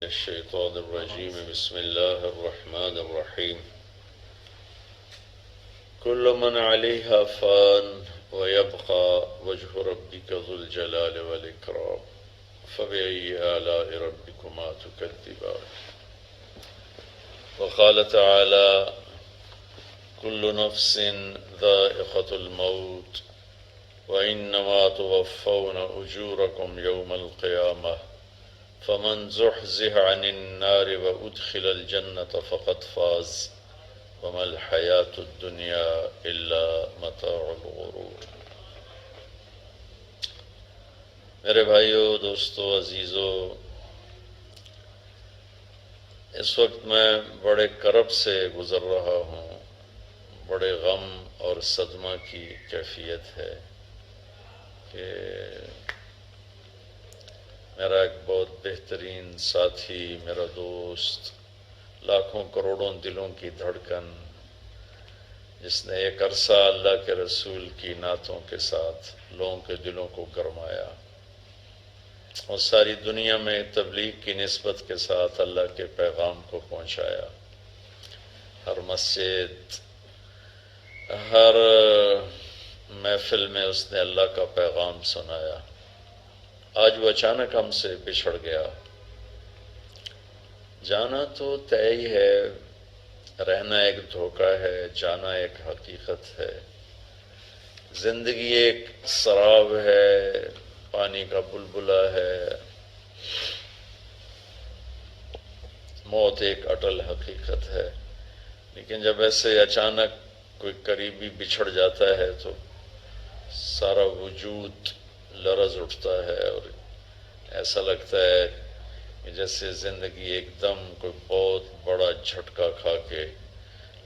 الشيطان الرجيم بسم الله الرحمن الرحيم كل من عليها فان ويبقى وجه ربك ذو الجلال والإكرام فبأي آلاء ربكما تكذبان وقال تعالى كل نفس ذائقة الموت وإنما توفون أجوركم يوم القيامة فمن زحزح عن النار وأدخل الجنة فقد فاز وما الحياة الدنيا إلا متاع الغرور۔ میرے بھائیو، دوستو، عزیزو، اس وقت میں بڑے کرب سے گزر رہا ہوں، بڑے غم اور صدمہ کی کیفیت ہے کہ میرا ایک بہت بہترین ساتھی، میرا دوست، لاکھوں کروڑوں دلوں کی دھڑکن، جس نے ایک عرصہ اللہ کے رسول کی نعتوں کے ساتھ لوگوں کے دلوں کو گرمایا اور ساری دنیا میں تبلیغ کی نسبت کے ساتھ اللہ کے پیغام کو پہنچایا، ہر مسجد، ہر محفل میں اس نے اللہ کا پیغام سنایا، آج وہ اچانک ہم سے بچھڑ گیا۔ جانا تو طے ہی ہے، رہنا ایک دھوکہ ہے، جانا ایک حقیقت ہے۔ زندگی ایک سراب ہے، پانی کا بلبلہ ہے، موت ایک اٹل حقیقت ہے۔ لیکن جب ایسے اچانک کوئی قریبی بچھڑ جاتا ہے تو سارا وجود لرز اٹھتا ہے اور ایسا لگتا ہے کہ جیسے زندگی ایک دم کوئی بہت بڑا جھٹکا کھا کے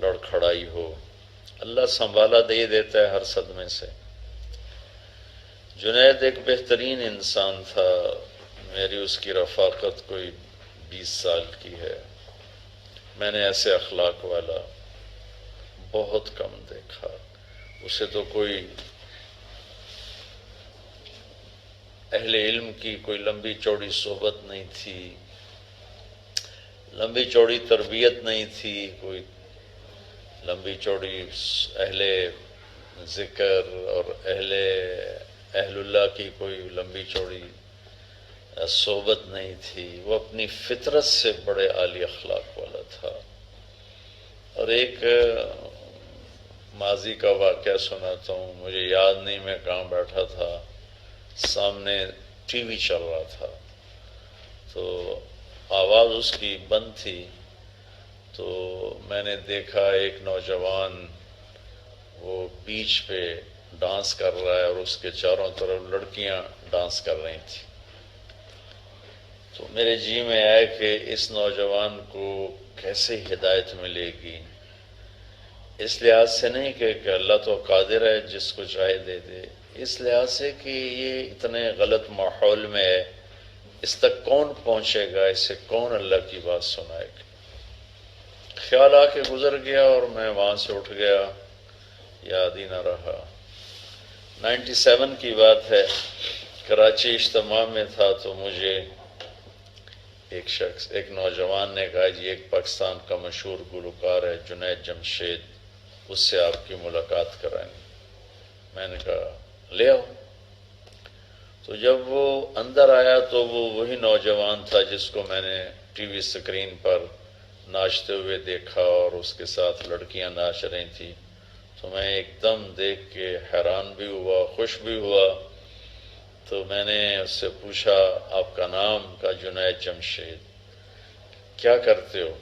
لڑکھڑائی ہو۔ اللہ سنبھالا دے دیتا ہے ہر صدمے سے۔ جنید ایک بہترین انسان تھا، میری اس کی رفاقت کوئی 20 سال کی ہے۔ میں نے ایسے اخلاق والا بہت کم دیکھا۔ اسے تو کوئی اہل علم کی کوئی لمبی چوڑی صحبت نہیں تھی، لمبی چوڑی تربیت نہیں تھی، کوئی لمبی چوڑی اہل ذکر اور اہل اللہ کی کوئی لمبی چوڑی صحبت نہیں تھی۔ وہ اپنی فطرت سے بڑے عالی اخلاق والا تھا۔ اور ایک ماضی کا واقعہ سناتا ہوں، مجھے یاد نہیں میں کہاں بیٹھا تھا، سامنے ٹی وی چل رہا تھا تو آواز اس کی بند تھی، تو میں نے دیکھا ایک نوجوان وہ بیچ پہ ڈانس کر رہا ہے اور اس کے چاروں طرف لڑکیاں ڈانس کر رہی تھیں۔ تو میرے جی میں آیا کہ اس نوجوان کو کیسے ہدایت ملے گی، اس لحاظ سے نہیں کہ اللہ تو قادر ہے جس کو چاہے دے دے، اس لحاظ سے کہ یہ اتنے غلط ماحول میں ہے، اس تک کون پہنچے گا، اسے کون اللہ کی بات سنائے گا۔ خیال آ کے گزر گیا اور میں وہاں سے اٹھ گیا، یاد ہی نہ رہا۔ 97 کی بات ہے، کراچی اجتماع میں تھا تو مجھے ایک نوجوان نے کہا جی ایک پاکستان کا مشہور گلوکار ہے جنید جمشید، اس سے آپ کی ملاقات کرائیں گے۔ میں نے کہا لے آؤ۔ تو جب وہ اندر آیا تو وہ وہی نوجوان تھا جس کو میں نے ٹی وی سکرین پر ناچتے ہوئے دیکھا اور اس کے ساتھ لڑکیاں ناچ رہی تھیں۔ تو میں ایک دم دیکھ کے حیران بھی ہوا، خوش بھی ہوا۔ تو میں نے اس سے پوچھا آپ کا نام؟ کا جنید جمشید۔ کیا کرتے ہو؟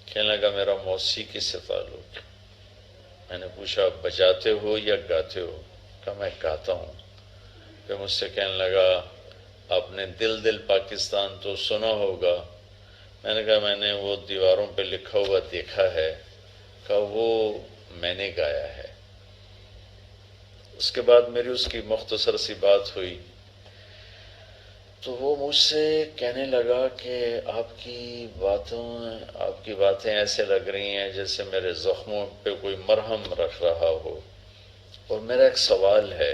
کہنے لگا میرا موسیقی سے تعلق۔ میں نے پوچھا بجاتے ہو یا گاتے ہو؟ کہا میں گاتا ہوں۔ پھر مجھ سے کہنے لگا آپ نے دل دل پاکستان تو سنا ہوگا؟ میں نے کہا میں نے وہ دیواروں پہ لکھا ہوا دیکھا ہے۔ کہا وہ میں نے گایا ہے۔ اس کے بعد میری اس کی مختصر سی بات ہوئی تو وہ مجھ سے کہنے لگا کہ آپ کی باتیں ایسے لگ رہی ہیں جیسے میرے زخموں پہ کوئی مرہم رکھ رہا ہو، اور میرا ایک سوال ہے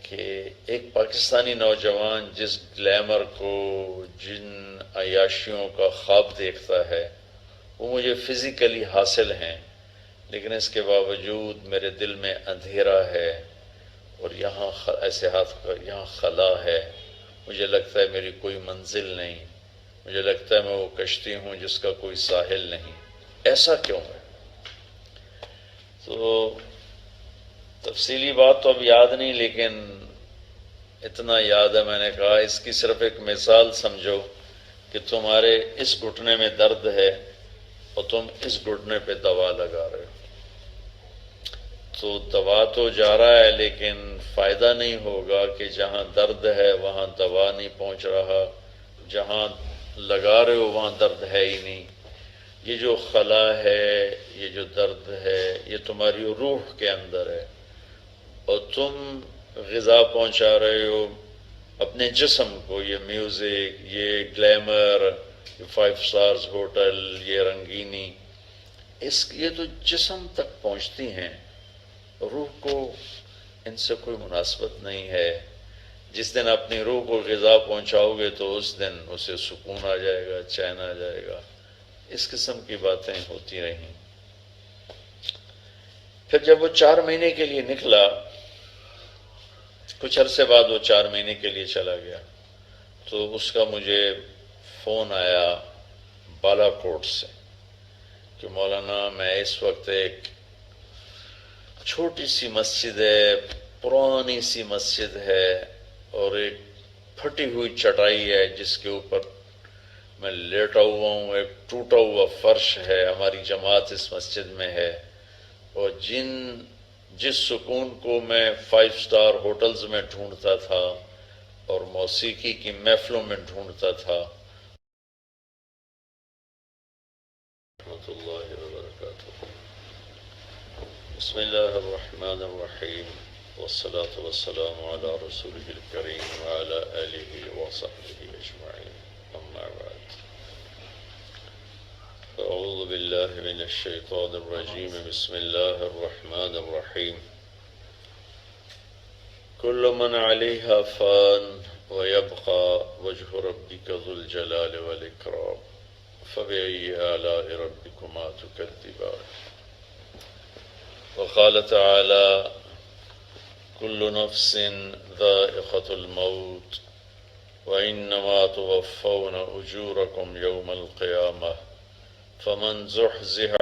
کہ ایک پاکستانی نوجوان جس گلیمر کو، جن عیاشیوں کا خواب دیکھتا ہے، وہ مجھے فزیکلی حاصل ہیں، لیکن اس کے باوجود میرے دل میں اندھیرا ہے، اور یہاں ایسے ہاتھ یہاں خلا ہے، مجھے لگتا ہے میری کوئی منزل نہیں، مجھے لگتا ہے میں وہ کشتی ہوں جس کا کوئی ساحل نہیں، ایسا کیوں ہے؟ تو تفصیلی بات تو اب یاد نہیں، لیکن اتنا یاد ہے، میں نے کہا اس کی صرف ایک مثال سمجھو کہ تمہارے اس گھٹنے میں درد ہے اور تم اس گھٹنے پہ دوا لگا رہے ہو، تو دوا تو جا رہا ہے لیکن فائدہ نہیں ہوگا کہ جہاں درد ہے وہاں دوا نہیں پہنچ رہا، جہاں لگا رہے ہو وہاں درد ہے ہی نہیں۔ یہ جو خلا ہے، یہ جو درد ہے، یہ تمہاری روح کے اندر ہے، اور تم غذا پہنچا رہے ہو اپنے جسم کو، یہ میوزک، یہ گلیمر، یہ 5 سٹارز ہوٹل، یہ رنگینی، یہ تو جسم تک پہنچتی ہیں، روح کو ان سے کوئی مناسبت نہیں ہے۔ جس دن اپنی روح کو غذا پہنچاؤ گے تو اس دن اسے سکون آ جائے گا، چین آ جائے گا۔ اس قسم کی باتیں ہوتی رہیں۔ پھر جب وہ 4 مہینے کے لیے نکلا، کچھ عرصے بعد وہ 4 مہینے کے لیے چلا گیا، تو اس کا مجھے فون آیا بالا کوٹ سے کہ مولانا میں اس وقت ایک چھوٹی سی مسجد ہے، پرانی سی مسجد ہے، اور ایک پھٹی ہوئی چٹائی ہے جس کے اوپر میں لیٹا ہوا ہوں، ایک ٹوٹا ہوا فرش ہے، ہماری جماعت اس مسجد میں ہے، اور جس سکون کو میں 5 سٹار ہوٹلز میں ڈھونڈتا تھا اور موسیقی کی محفلوں میں ڈھونڈتا تھا۔ رحمۃ اللہ وبرکاتہ۔ بسم اللہ الرحمن الرحیم، والصلاة والسلام علی رسولہ الکریم وعلی آلہ وصحبہ اجمعین، اما بعد۔ اعوذ باللہ من الشیطان الرجیم، بسم اللہ الرحمن الرحیم۔ کل من علیہا فان ویبقى وجہ ربک ذو الجلال والاکرام، فبأي آلاء ربكما تكذبان۔ وقال تعالى كل نفس ذائقة الموت وإنما توفون أجوركم يوم القيامة فمن زحزح